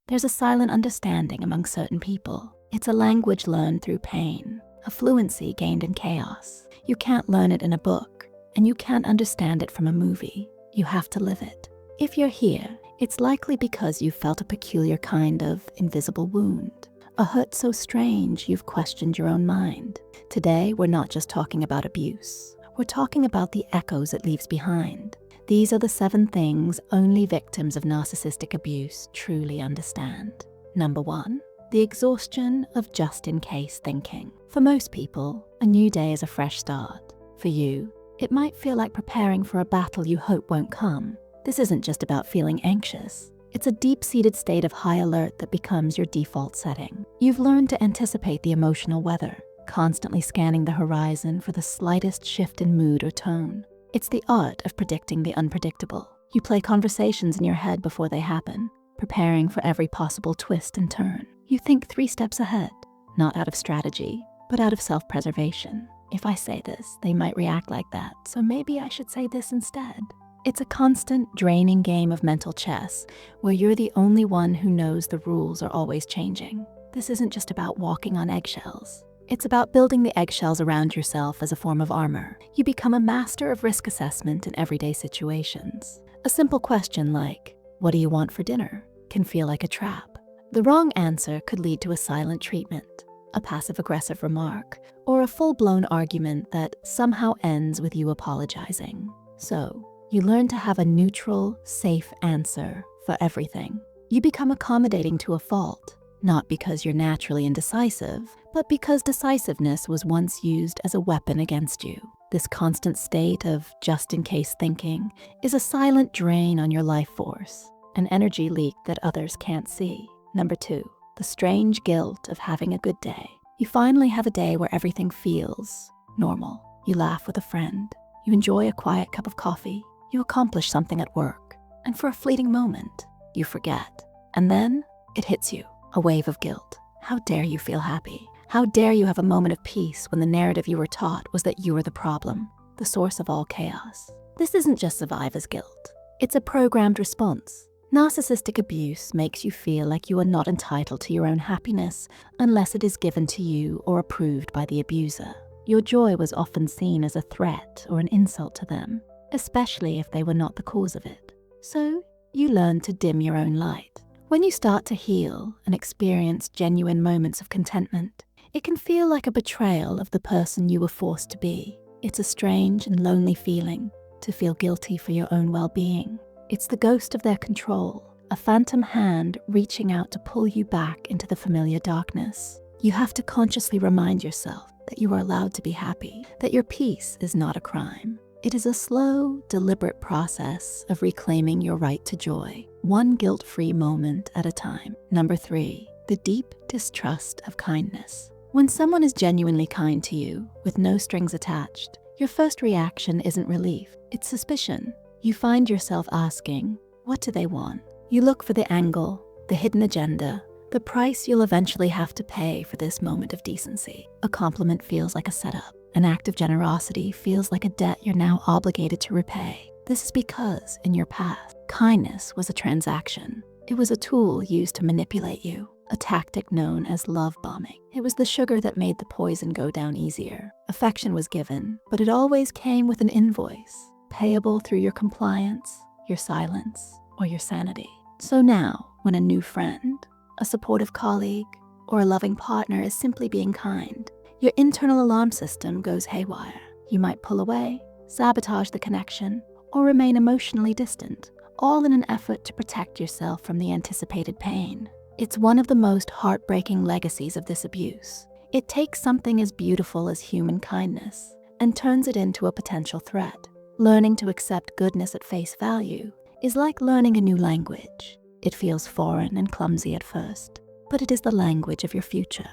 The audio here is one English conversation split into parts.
There's a silent understanding among certain people. It's a language learned through pain, a fluency gained in chaos. You can't learn it in a book, and you can't understand it from a movie. You have to live it. If you're here, it's likely because you've felt a peculiar kind of invisible wound, a hurt so strange you've questioned your own mind. Today, we're not just talking about abuse. We're talking about the echoes it leaves behind. These are the 7 things only victims of narcissistic abuse truly understand. Number 1, the exhaustion of just-in-case thinking. For most people, a new day is a fresh start. For you, it might feel like preparing for a battle you hope won't come. This isn't just about feeling anxious. It's a deep-seated state of high alert that becomes your default setting. You've learned to anticipate the emotional weather, constantly scanning the horizon for the slightest shift in mood or tone. It's the art of predicting the unpredictable. You play conversations in your head before they happen, preparing for every possible twist and turn. You think 3 steps ahead, not out of strategy, but out of self-preservation. If I say this, they might react like that, so maybe I should say this instead. It's a constant, draining game of mental chess where you're the only one who knows the rules are always changing. This isn't just about walking on eggshells. It's about building the eggshells around yourself as a form of armor. You become a master of risk assessment in everyday situations. A simple question like, "What do you want for dinner?" can feel like a trap. The wrong answer could lead to a silent treatment, a passive-aggressive remark, or a full-blown argument that somehow ends with you apologizing. So, you learn to have a neutral, safe answer for everything. You become accommodating to a fault, not because you're naturally indecisive, but because decisiveness was once used as a weapon against you. This constant state of just-in-case thinking is a silent drain on your life force, an energy leak that others can't see. Number 2, the strange guilt of having a good day. You finally have a day where everything feels normal. You laugh with a friend. You enjoy a quiet cup of coffee. You accomplish something at work. And for a fleeting moment, you forget. And then it hits you, a wave of guilt. How dare you feel happy? How dare you have a moment of peace when the narrative you were taught was that you were the problem, the source of all chaos? This isn't just survivor's guilt. It's a programmed response. Narcissistic abuse makes you feel like you are not entitled to your own happiness unless it is given to you or approved by the abuser. Your joy was often seen as a threat or an insult to them, especially if they were not the cause of it. So you learn to dim your own light. When you start to heal and experience genuine moments of contentment, it can feel like a betrayal of the person you were forced to be. It's a strange and lonely feeling to feel guilty for your own well-being. It's the ghost of their control, a phantom hand reaching out to pull you back into the familiar darkness. You have to consciously remind yourself that you are allowed to be happy, that your peace is not a crime. It is a slow, deliberate process of reclaiming your right to joy, one guilt-free moment at a time. Number 3, the deep distrust of kindness. When someone is genuinely kind to you, with no strings attached, your first reaction isn't relief, it's suspicion. You find yourself asking, what do they want? You look for the angle, the hidden agenda, the price you'll eventually have to pay for this moment of decency. A compliment feels like a setup. An act of generosity feels like a debt you're now obligated to repay. This is because, in your past, kindness was a transaction. It was a tool used to manipulate you, a tactic known as love bombing. It was the sugar that made the poison go down easier. Affection was given, but it always came with an invoice, payable through your compliance, your silence, or your sanity. So now, when a new friend, a supportive colleague, or a loving partner is simply being kind, your internal alarm system goes haywire. You might pull away, sabotage the connection, or remain emotionally distant, all in an effort to protect yourself from the anticipated pain. It's one of the most heartbreaking legacies of this abuse. It takes something as beautiful as human kindness and turns it into a potential threat. Learning to accept goodness at face value is like learning a new language. It feels foreign and clumsy at first, but it is the language of your future.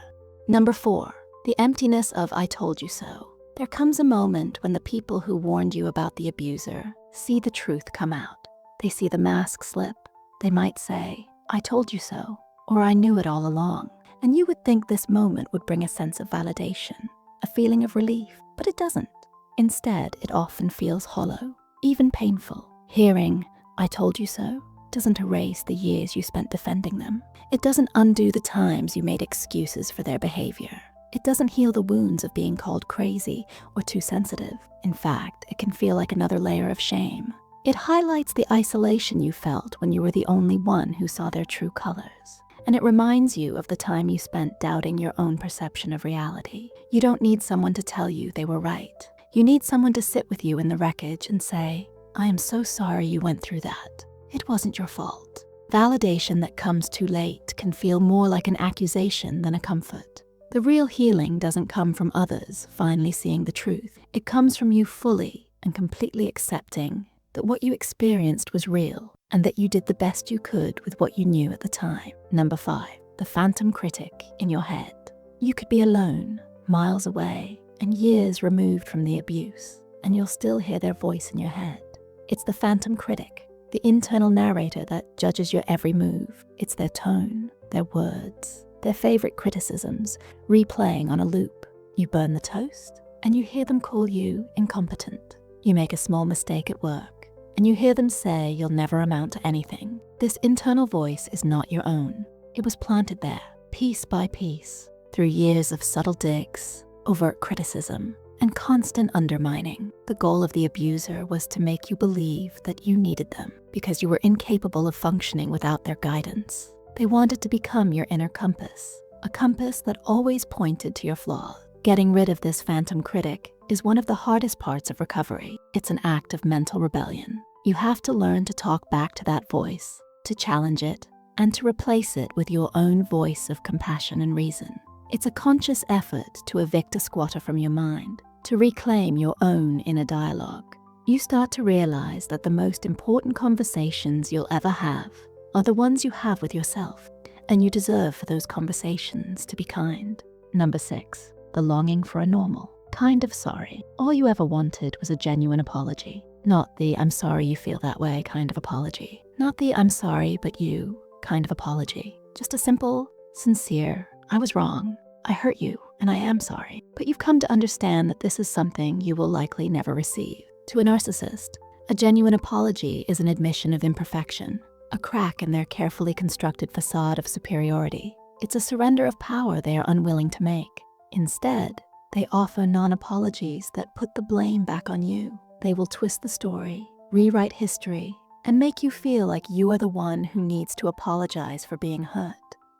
Number 4, the emptiness of I told you so. There comes a moment when the people who warned you about the abuser see the truth come out. They see the mask slip. They might say, I told you so, or I knew it all along. And you would think this moment would bring a sense of validation, a feeling of relief, but it doesn't. Instead, it often feels hollow, even painful. Hearing, I told you so, doesn't erase the years you spent defending them. It doesn't undo the times you made excuses for their behavior. It doesn't heal the wounds of being called crazy or too sensitive. In fact, it can feel like another layer of shame. It highlights the isolation you felt when you were the only one who saw their true colors. And it reminds you of the time you spent doubting your own perception of reality. You don't need someone to tell you they were right. You need someone to sit with you in the wreckage and say, "I am so sorry you went through that. It wasn't your fault." Validation that comes too late can feel more like an accusation than a comfort. The real healing doesn't come from others finally seeing the truth. It comes from you fully and completely accepting that what you experienced was real and that you did the best you could with what you knew at the time. Number 5, the phantom critic in your head. You could be alone, miles away, and years removed from the abuse, and you'll still hear their voice in your head. It's the phantom critic, the internal narrator that judges your every move. It's their tone, their words, their favorite criticisms, replaying on a loop. You burn the toast, and you hear them call you incompetent. You make a small mistake at work, and you hear them say you'll never amount to anything. This internal voice is not your own. It was planted there, piece by piece, through years of subtle digs, overt criticism, and constant undermining. The goal of the abuser was to make you believe that you needed them because you were incapable of functioning without their guidance. They wanted to become your inner compass, a compass that always pointed to your flaws. Getting rid of this phantom critic is one of the hardest parts of recovery. It's an act of mental rebellion. You have to learn to talk back to that voice, to challenge it, and to replace it with your own voice of compassion and reason. It's a conscious effort to evict a squatter from your mind, to reclaim your own inner dialogue. You start to realize that the most important conversations you'll ever have are the ones you have with yourself, and you deserve for those conversations to be kind. Number 6, the longing for a normal, kind of sorry. All you ever wanted was a genuine apology. Not the "I'm sorry you feel that way" kind of apology. Not the "I'm sorry but you" kind of apology. Just a simple, sincere, "I was wrong, I hurt you, and I am sorry." But you've come to understand that this is something you will likely never receive. To a narcissist, a genuine apology is an admission of imperfection, a crack in their carefully constructed facade of superiority. It's a surrender of power they are unwilling to make. Instead, they offer non-apologies that put the blame back on you. They will twist the story, rewrite history, and make you feel like you are the one who needs to apologize for being hurt.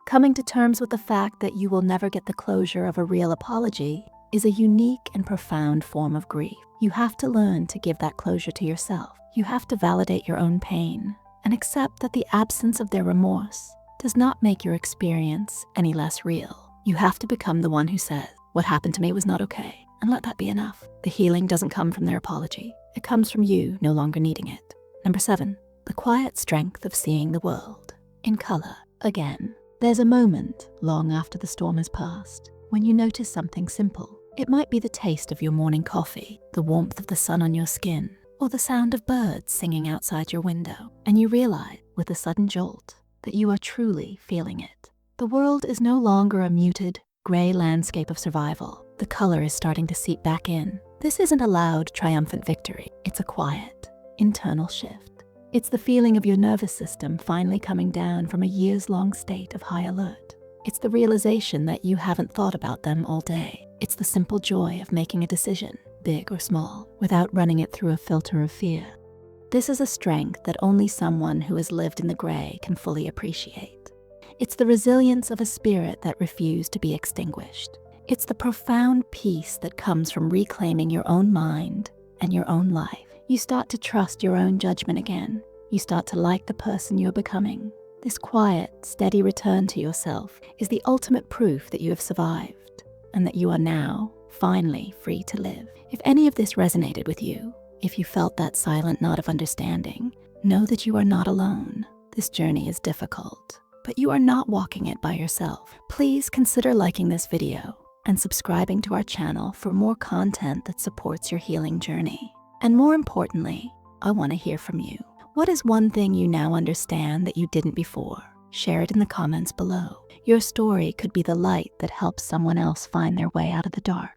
Coming to terms with the fact that you will never get the closure of a real apology is a unique and profound form of grief. You have to learn to give that closure to yourself. You have to validate your own pain and accept that the absence of their remorse does not make your experience any less real. You have to become the one who says, "What happened to me was not okay," and let that be enough. The healing doesn't come from their apology. It comes from you no longer needing it. Number 7, the quiet strength of seeing the world in color again. There's a moment long after the storm has passed when you notice something simple. It might be the taste of your morning coffee, the warmth of the sun on your skin, or the sound of birds singing outside your window, and you realize with a sudden jolt that you are truly feeling it. The world is no longer a muted, gray landscape of survival. The color is starting to seep back in. This isn't a loud, triumphant victory. It's a quiet, internal shift. It's the feeling of your nervous system finally coming down from a years-long state of high alert. It's the realization that you haven't thought about them all day. It's the simple joy of making a decision, big or small, without running it through a filter of fear. This is a strength that only someone who has lived in the gray can fully appreciate. It's the resilience of a spirit that refused to be extinguished. It's the profound peace that comes from reclaiming your own mind and your own life. You start to trust your own judgment again. You start to like the person you're becoming. This quiet, steady return to yourself is the ultimate proof that you have survived and that you are now finally free to live. If any of this resonated with you, if you felt that silent nod of understanding, know that you are not alone. This journey is difficult, but you are not walking it by yourself. Please consider liking this video and subscribing to our channel for more content that supports your healing journey. And more importantly, I want to hear from you. What is one thing you now understand that you didn't before? Share it in the comments below. Your story could be the light that helps someone else find their way out of the dark.